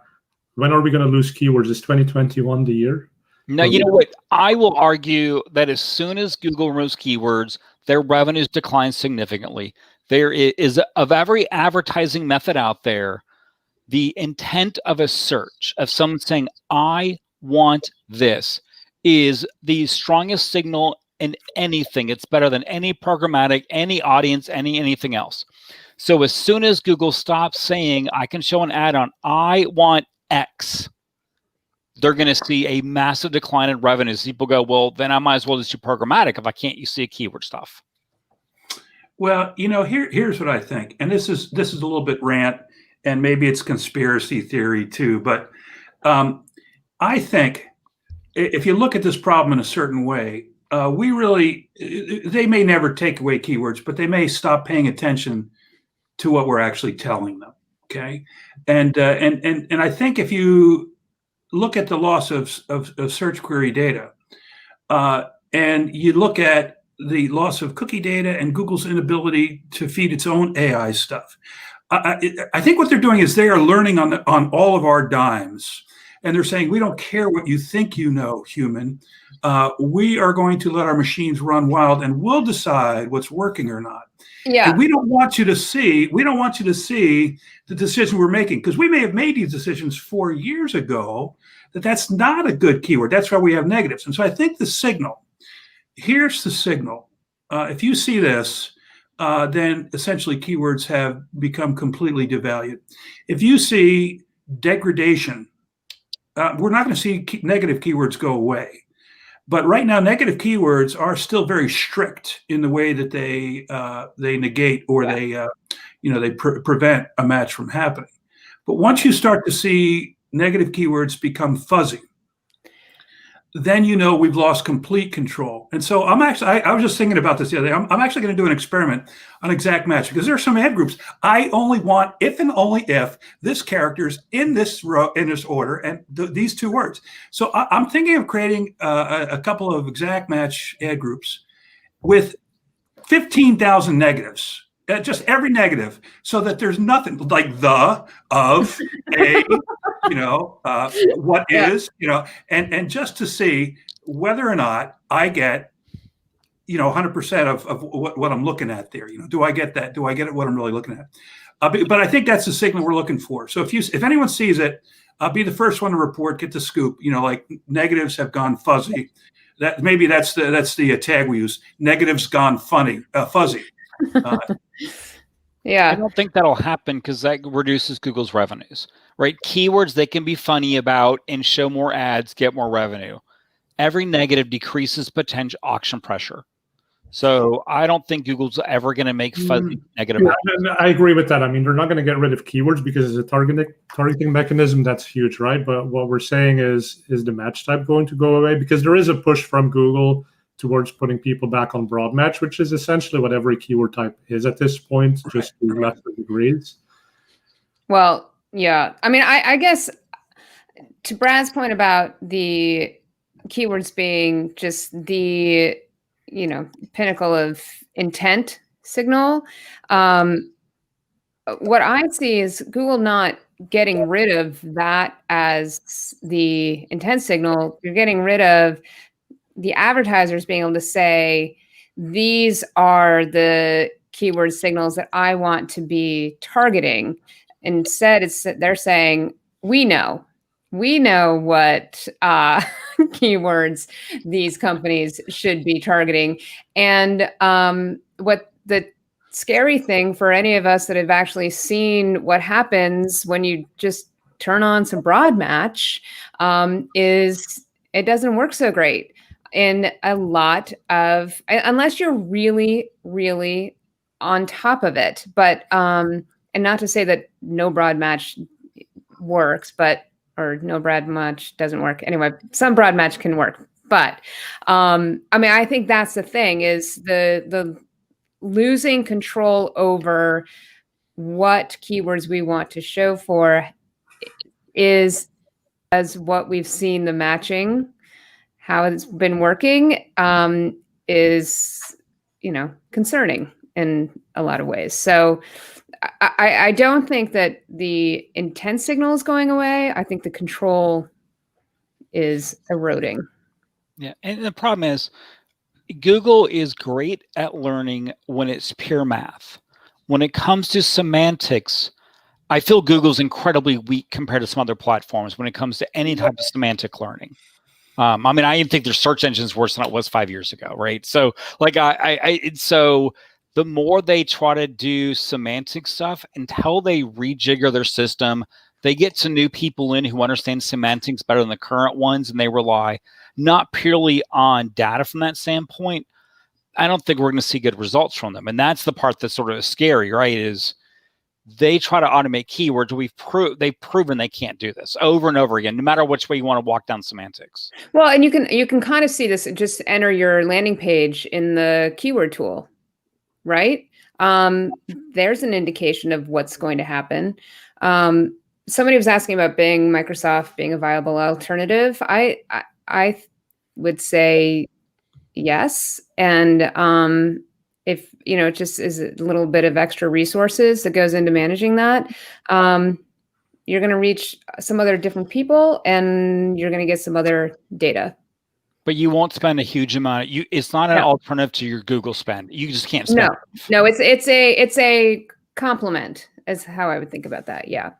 when are we going to lose keywords? Is 2021 the year? No, you know what? I will argue that as soon as Google removes keywords, their revenues decline significantly. There is, of every advertising method out there, the intent of a search, of someone saying, I want this, is the strongest signal in anything. It's better than any programmatic, any audience, anything else. So as soon as Google stops saying, I can show an ad on I want X, they're going to see a massive decline in revenues. People go, well, then I might as well just do programmatic if I can't use the keyword stuff. Well, you know, here's what I think, and this is a little bit rant, and maybe it's conspiracy theory too, but I think if you look at this problem in a certain way, they may never take away keywords, but they may stop paying attention to what we're actually telling them. Okay, and I think if you look at the loss of search query data, and you look at the loss of cookie data and Google's inability to feed its own AI stuff, I think what they're doing is they are learning on all of our dimes, and they're saying, we don't care what you think you know, human. We are going to let our machines run wild, and we'll decide what's working or not. Yeah. And we don't want you to see the decision we're making, because we may have made these decisions 4 years ago that's not a good keyword. That's why we have negatives. And so I think here's the signal. If you see this, then essentially keywords have become completely devalued. If you see degradation, we're not going to see negative keywords go away. But right now, negative keywords are still very strict in the way that they negate or they prevent a match from happening. But once you start to see negative keywords become fuzzy, then we've lost complete control. And so I was just thinking about this the other day. I'm actually going to do an experiment on exact match, because there are some ad groups. I only want if and only if this character's in this row, in this order, and these two words. So I'm thinking of creating a couple of exact match ad groups with 15,000 negatives. Just every negative, so that there's nothing like the, of, a, what is, and just to see whether or not I get, 100% of what I'm looking at there. Do I get that? Do I get it? What I'm really looking at? But I think that's the signal we're looking for. So if anyone sees it, be the first one to report, get the scoop. Like negatives have gone fuzzy. That's the tag we use. Negatives gone fuzzy. Yeah. I don't think that'll happen because that reduces Google's revenues, right? Keywords they can be funny about and show more ads, get more revenue. Every negative decreases potential auction pressure. So I don't think Google's ever going to make fuzzy negative. Yeah, I agree with that. I mean, they're not going to get rid of keywords because it's a targeting mechanism. That's huge, right? But what we're saying is the match type going to go away? Because there is a push from Google towards putting people back on broad match, which is essentially what every keyword type is at this point, just to lesser degrees. Well, yeah. I mean, I guess to Brad's point about the keywords being just the, pinnacle of intent signal, what I see is Google not getting rid of that as the intent signal. You're getting rid of the advertisers being able to say, these are the keyword signals that I want to be targeting. Instead, they're saying, we know what keywords these companies should be targeting. And what the scary thing for any of us that have actually seen what happens when you just turn on some broad match is it doesn't work so great in a lot of, unless you're really, really on top of it. But, and not to say that no broad match works, or no broad match doesn't work. Anyway, some broad match can work. But, I mean, I think that's the thing is the losing control over what keywords we want to show for is, as what we've seen the matching, how it's been working, is, concerning in a lot of ways. So I don't think that the intent signal is going away. I think the control is eroding. Yeah. And the problem is Google is great at learning when it's pure math. When it comes to semantics, I feel Google's incredibly weak compared to some other platforms when it comes to any type of semantic learning. I mean, I even think their search engine's worse than it was 5 years ago, right? So, so the more they try to do semantic stuff until they rejigger their system, they get some new people in who understand semantics better than the current ones, and they rely not purely on data from that standpoint. I don't think we're going to see good results from them. And that's the part that's sort of scary, right? Is they try to automate keywords. They've proven they can't do this over and over again, no matter which way you want to walk down semantics. Well, and you can kind of see this, just enter your landing page in the keyword tool, right? There's an indication of what's going to happen. Somebody was asking about Microsoft being a viable alternative. I would say yes. And if, it just is a little bit of extra resources that goes into managing that, you're going to reach some other different people and you're going to get some other data. But you won't spend a huge amount. It's not an alternative to your Google spend. You just can't spend. No, it's a complement is how I would think about that. Yeah.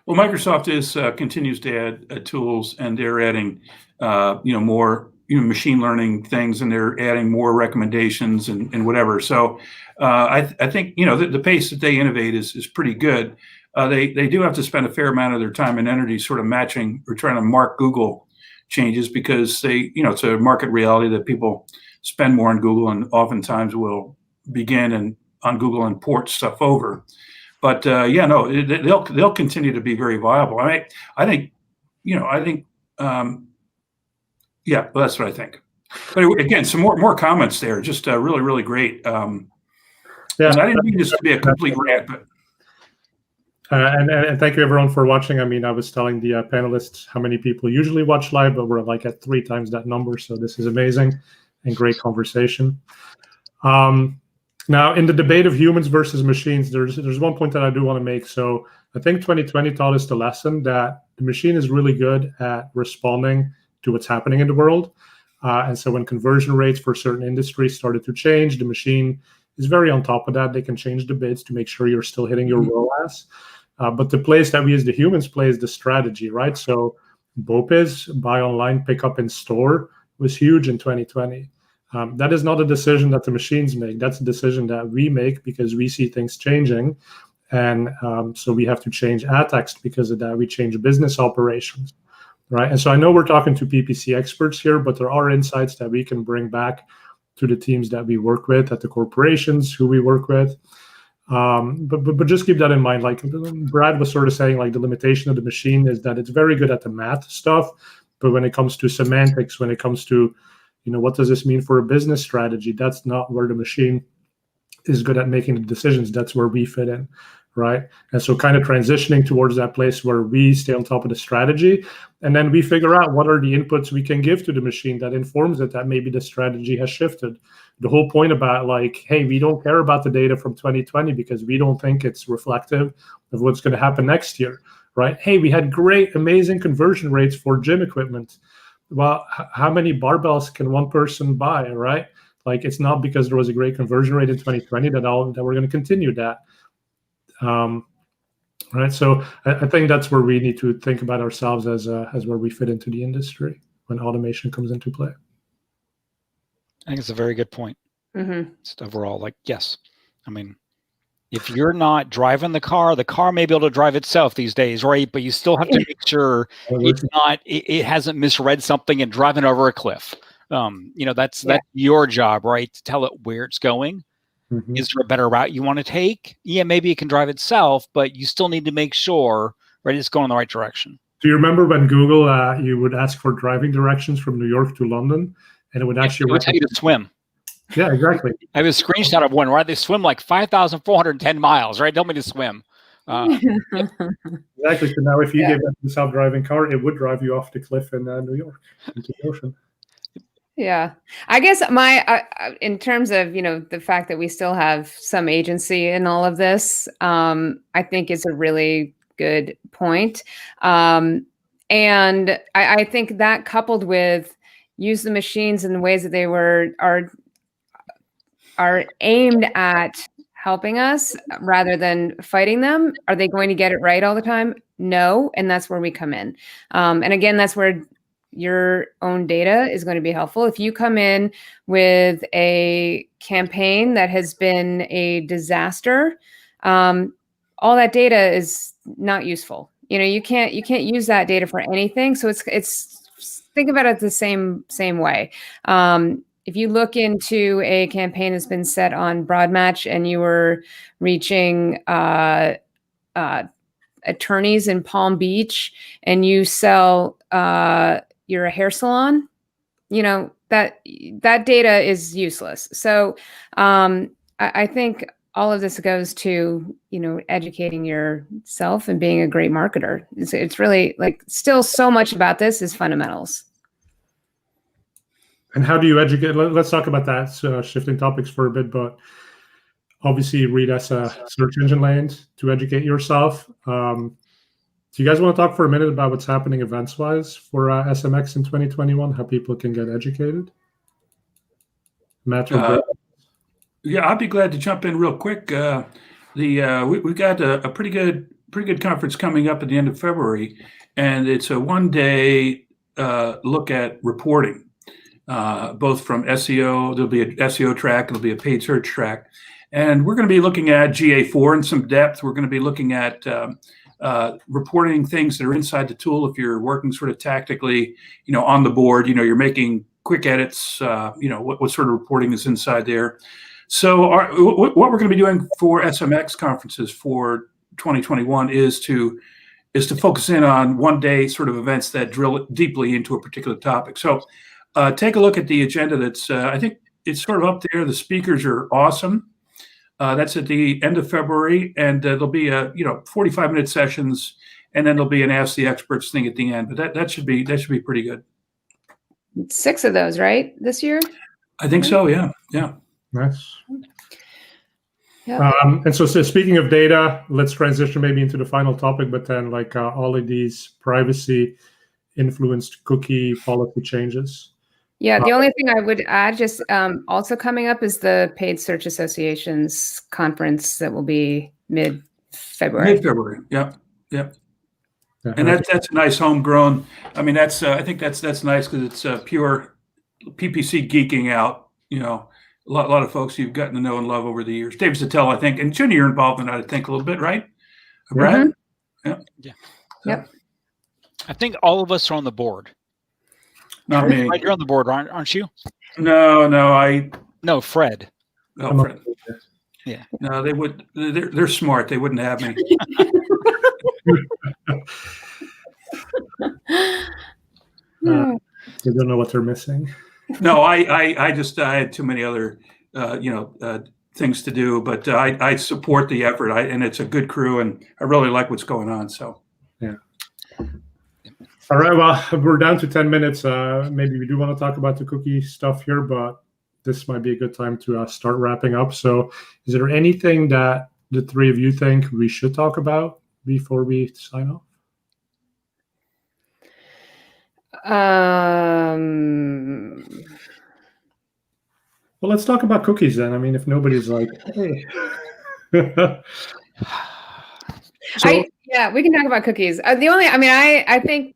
Well, Microsoft continues to add tools, and they're adding, more, machine learning things, and they're adding more recommendations and whatever. So I think, the pace that they innovate is pretty good. They do have to spend a fair amount of their time and energy sort of matching or trying to mark Google changes, because it's a market reality that people spend more on Google and oftentimes will begin on Google and port stuff over. But they'll continue to be very viable. I think, well, that's what I think. But again, some more comments there. Just really, really great. And I didn't mean this to be a complete rant, but. And thank you everyone for watching. I mean, I was telling the panelists how many people usually watch live, but we're like at 3 times that number. So this is amazing and great conversation. Now, in the debate of humans versus machines, there's one point that I do want to make. So I think 2020 taught us the lesson that the machine is really good at responding to what's happening in the world. And so when conversion rates for certain industries started to change, the machine is very on top of that. They can change the bids to make sure you're still hitting your ROAS. But the place that we as the humans play is the strategy, right? So BOPIS, buy online, pick up in store, was huge in 2020. That is not a decision that the machines make. That's a decision that we make because we see things changing. And so we have to change ad text because of that. We change business operations, right? And so I know we're talking to PPC experts here, but there are insights that we can bring back to the teams that we work with at the corporations who we work with. But just keep that in mind. Like Brad was sort of saying, like the limitation of the machine is that it's very good at the math stuff, but when it comes to semantics, when it comes to, what does this mean for a business strategy, that's not where the machine is good at making the decisions. That's where we fit in, right? And so kind of transitioning towards that place where we stay on top of the strategy, and then we figure out what are the inputs we can give to the machine that informs it that maybe the strategy has shifted. The whole point about like, hey, we don't care about the data from 2020 because we don't think it's reflective of what's going to happen next year, right? Hey, we had great, amazing conversion rates for gym equipment. Well, how many barbells can one person buy, right? Like, it's not because there was a great conversion rate in 2020 that we're going to continue that. Right. So I think that's where we need to think about ourselves as where we fit into the industry when automation comes into play. I think it's a very good point. Mm-hmm. Just overall, like, yes. I mean, if you're not driving the car may be able to drive itself these days, right? But you still have to make sure it hasn't misread something and driving over a cliff. That's your job, right? To tell it where it's going. Mm-hmm. Is there a better route you want to take? Yeah, maybe it can drive itself, but you still need to make sure, right, it's going in the right direction. Do you remember when Google, you would ask for driving directions from New York to London, and it would actually tell you to swim? Yeah, exactly. I have a screenshot of one, right? They swim like 5,410 miles, right? Tell me to swim. Exactly. So now if you gave that to a self-driving car, it would drive you off the cliff in New York into the ocean. Yeah, I guess in terms of, the fact that we still have some agency in all of this, I think is a really good point. And I think that coupled with use the machines in the ways that they are aimed at helping us rather than fighting them. Are they going to get it right all the time? No. And that's where we come in. And again, that's where your own data is going to be helpful. If you come in with a campaign that has been a disaster, all that data is not useful. You can't use that data for anything. So it's think about it the same way. If you look into a campaign that's been set on broad match and you were reaching attorneys in Palm Beach and you sell you're a hair salon, that data is useless. So I think all of this goes to, educating yourself and being a great marketer. It's really like still so much about this is fundamentals. And how do you educate? Let's talk about that, shifting topics for a bit, but obviously read as a search engine land to educate yourself. Do you guys want to talk for a minute about what's happening events-wise for SMX in 2021, how people can get educated? Matt or Brett? Yeah, I'd be glad to jump in real quick. We've got a pretty good conference coming up at the end of February, and it's a one-day look at reporting, both from SEO. There'll be an SEO track, there'll be a paid search track, and we're going to be looking at GA4 in some depth. We're going to be looking at reporting things that are inside the tool. If you're working sort of tactically, on the board, you're making quick edits, what sort of reporting is inside there. So what we're going to be doing for SMX conferences for 2021 is to focus in on one day sort of events that drill deeply into a particular topic. So take a look at the agenda. That's I think it's sort of up there. The speakers are awesome. That's at the end of February, and there'll be 45-minute sessions, and then there'll be an Ask the Experts thing at the end. But that should be pretty good. 6 of those, right, this year? I think so. Yeah. Nice. Yeah. And so speaking of data, let's transition maybe into the final topic. But then, all of these privacy-influenced cookie policy changes. Yeah, the only thing I would add, just also coming up, is the Paid Search Association's conference that will be mid-February. Mid-February, yep. And that's a nice homegrown. I mean, I think that's nice because it's pure PPC geeking out. A lot of folks you've gotten to know and love over the years. Dave Zattel, I think, and Ginny, you're involved in that, I think, a little bit, right? Brad? Mm-hmm. Yeah. Yep. I think all of us are on the board. Not me. Right, you're on the board, aren't you? No. No, Fred. Oh, Fred. Yeah. No, they would. They're smart. They wouldn't have me. They don't know what they're missing. No, I had too many other, things to do. But I support the effort. And it's a good crew, and I really like what's going on. So. Yeah. All right. Well, we're down to 10 minutes. Maybe we do want to talk about the cookie stuff here, but this might be a good time to start wrapping up. So, is there anything that the three of you think we should talk about before we sign off? Well, let's talk about cookies then. I mean, if nobody's like, hey. Yeah, we can talk about cookies. I think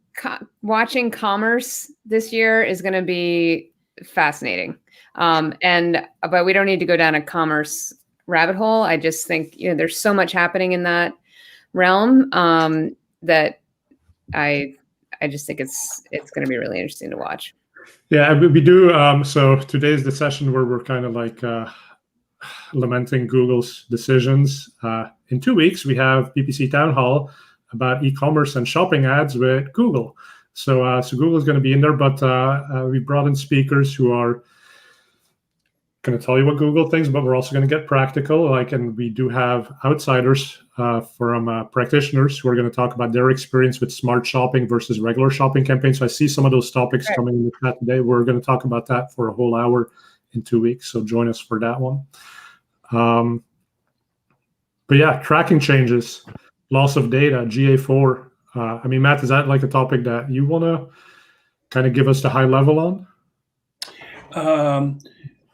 watching commerce this year is going to be fascinating. But we don't need to go down a commerce rabbit hole. I just think, there's so much happening in that realm that I just think it's going to be really interesting to watch. Yeah, we do. So today's the session where we're kind of like lamenting Google's decisions. In 2 weeks, we have PPC Town Hall about e-commerce and shopping ads with Google. So Google is going to be in there, but we brought in speakers who are going to tell you what Google thinks, but we're also going to get practical. And we do have outsiders from practitioners who are going to talk about their experience with smart shopping versus regular shopping campaigns. So I see some of those topics coming in the chat today. We're going to talk about that for a whole hour in 2 weeks. So join us for that one. But yeah, tracking changes, loss of data, GA4. Matt, is that like a topic that you want to kind of give us the high level on?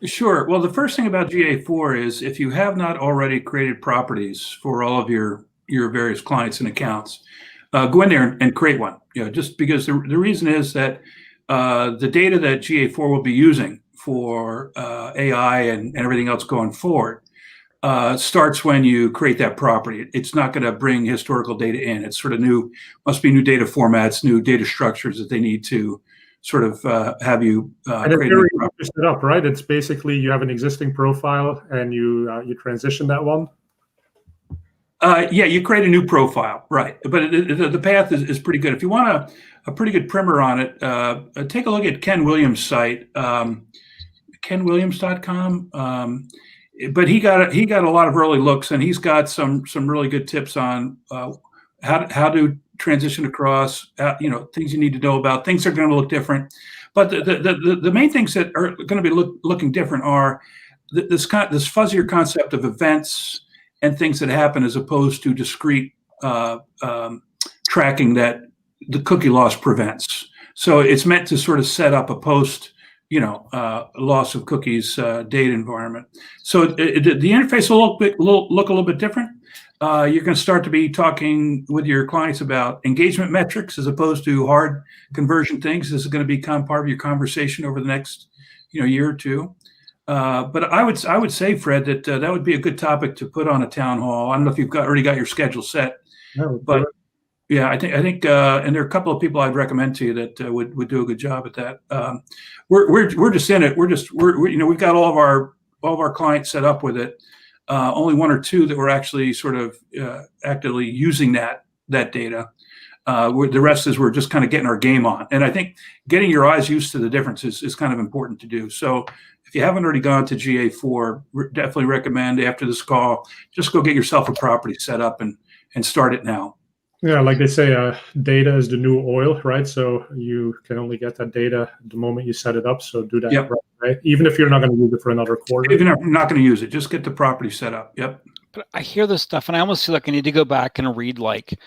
Sure. Well, the first thing about GA4 is if you have not already created properties for all of your various clients and accounts, go in there and create one. Just because the reason is that the data that GA4 will be using for AI and everything else going forward starts when you create that property. It's not going to bring historical data in. It's sort of must be new data formats, new data structures that they need to sort of have you create it up, right? It's basically you have an existing profile and you transition that one. Yeah, you create a new profile, right? But the path is pretty good. If you want a pretty good primer on it, take a look at Ken Williams' site, kenwilliams.com. But he got a lot of early looks, and he's got some really good tips on how to transition across, things you need to know about. Things are going to look different, but the main things that are going to be looking different are this fuzzier concept of events and things that happen as opposed to discrete tracking that the cookie loss prevents. So it's meant to sort of set up a post loss of cookies data environment. So the interface will look a little bit different. You're going to start to be talking with your clients about engagement metrics as opposed to hard conversion things. This is going to become part of your conversation over the next year or two. But I would say, Fred, that would be a good topic to put on a town hall. I don't know if you've already got your schedule set, but yeah, I think, and there are a couple of people I'd recommend to you that would do a good job at that. We're just in it. We've got all of our clients set up with it. Only one or two that were actually sort of actively using that data. The rest is we're just kind of getting our game on. And I think getting your eyes used to the difference is kind of important to do. So if you haven't already gone to GA4, definitely recommend after this call, just go get yourself a property set up and start it now. Yeah, like they say, data is the new oil, right? So you can only get that data the moment you set it up. So do that, right? Even if you're not going to use it for another quarter. Even if you're not going to use it, just get the property set up. Yep. But I hear this stuff, and I almost feel like I need to go back and read like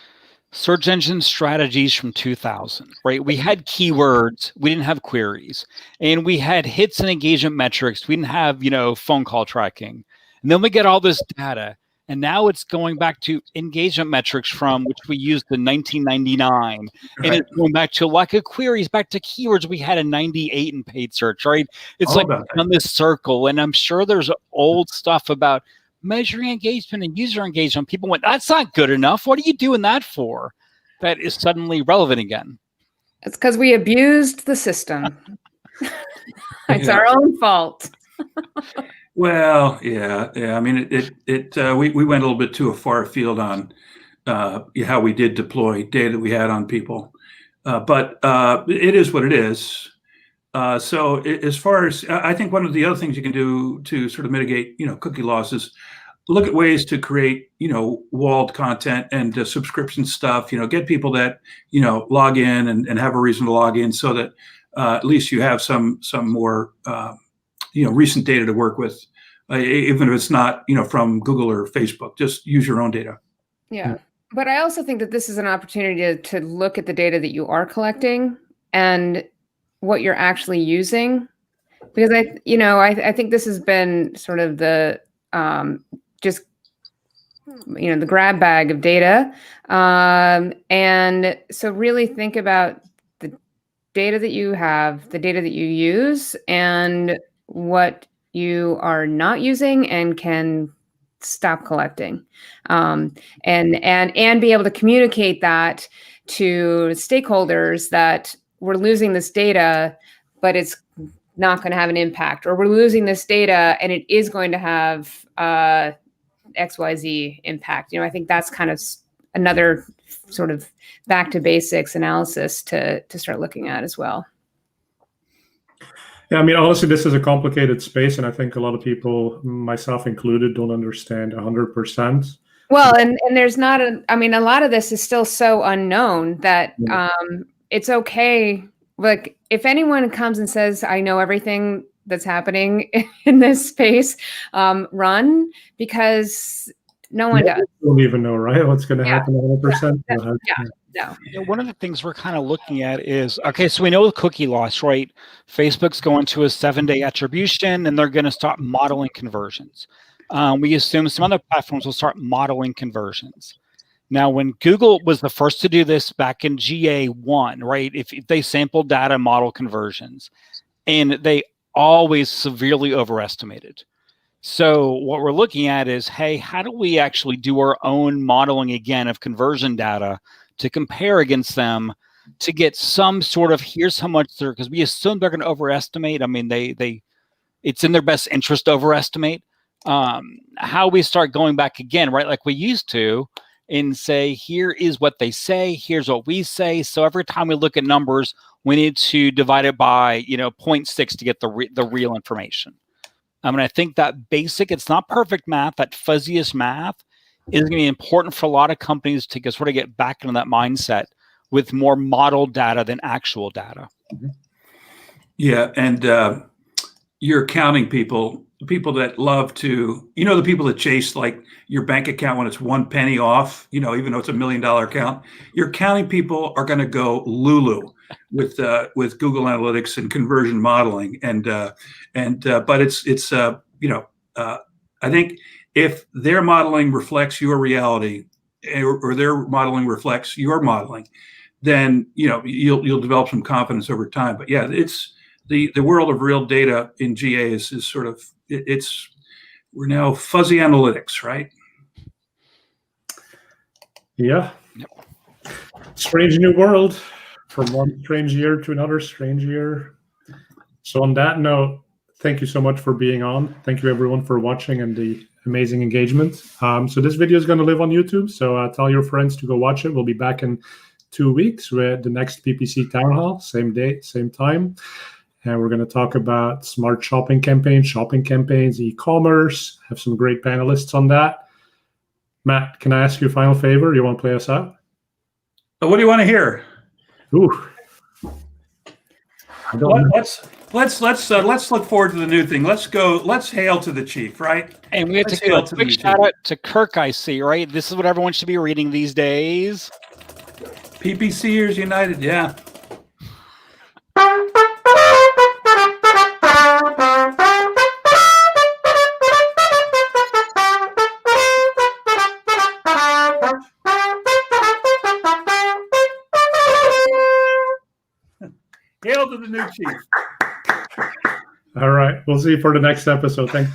search engine strategies from 2000, right? We had keywords, we didn't have queries, and we had hits and engagement metrics. We didn't have, phone call tracking, and then we get all this data. And now it's going back to engagement metrics from which we used in 1999. And it's going back to lack of queries, back to keywords we had in 98 in paid search, right? It's like on this circle. And I'm sure there's old stuff about measuring engagement and user engagement. People went, that's not good enough. What are you doing that for? That is suddenly relevant again. It's because we abused the system. It's our own fault. Well, yeah. I mean, we went a little bit too far afield on how we did deploy data that we had on people, but it is what it is. So as far as I think one of the other things you can do to sort of mitigate, cookie loss is look at ways to create, walled content and subscription stuff. Get people that log in and have a reason to log in, so that at least you have some more recent data to work with, even if it's not from Google or Facebook. Just use your own data. Yeah. But I also think that this is an opportunity to look at the data that you are collecting and what you're actually using, because I think this has been sort of the just the grab bag of data, and so really think about the data that you have, the data that you use, and what you are not using and can stop collecting, and be able to communicate that to stakeholders that we're losing this data, but it's not going to have an impact, or we're losing this data and it is going to have XYZ impact. I think that's kind of another sort of back to basics analysis to start looking at as well. Yeah, I mean, honestly, this is a complicated space, and I think a lot of people, myself included, don't understand 100%. Well, and there's not a lot of this is still so unknown that it's okay. Like, if anyone comes and says, I know everything that's happening in this space, run, because no one does. We don't even know, right? What's going to happen 100%? No. One of the things we're kind of looking at is, okay, so we know the cookie loss, right? Facebook's going to a 7-day attribution, and they're going to start modeling conversions. We assume some other platforms will start modeling conversions. Now, when Google was the first to do this back in GA1, right? If they sampled data, model conversions, and they always severely overestimated. So what we're looking at is, hey, how do we actually do our own modeling again of conversion data to compare against them to get some sort of, here's how much they're, because we assume they're going to overestimate. I mean, it's in their best interest to overestimate. How we start going back again, right? Like we used to, and say, here is what they say, here's what we say. So every time we look at numbers, we need to divide it by 0.6 to get the real information. I mean, I think that basic, it's not perfect math, that fuzziest math is going to be important for a lot of companies to sort of get back into that mindset with more modeled data than actual data. Yeah, and your accounting people, the people that love to, the people that chase like your bank account when it's 1 penny off, even though it's $1 million account, your accounting people are going to go Lulu with Google Analytics and conversion modeling, but it's I think if their modeling reflects your reality, or their modeling reflects your modeling, then you'll develop some confidence over time. But yeah, it's the world of real data in GA is sort of we're now fuzzy analytics, right? Yeah. Yep. Strange new world, from one strange year to another strange year. So on that note, thank you so much for being on. Thank you everyone for watching and the amazing engagement. So this video is going to live on YouTube. So tell your friends to go watch it. We'll be back in 2 weeks with the next PPC Town Hall, same date, same time. And we're going to talk about smart shopping campaigns, e-commerce, have some great panelists on that. Matt, can I ask you a final favor? You want to play us out? What do you want to hear? Ooh. Let's look forward to the new thing. Let's hail to the chief, right? And we have to give a quick shout out to Kirk, I see, right? This is what everyone should be reading these days. PPCers United, yeah. Hail to the new chief. All right. We'll see you for the next episode. Thanks.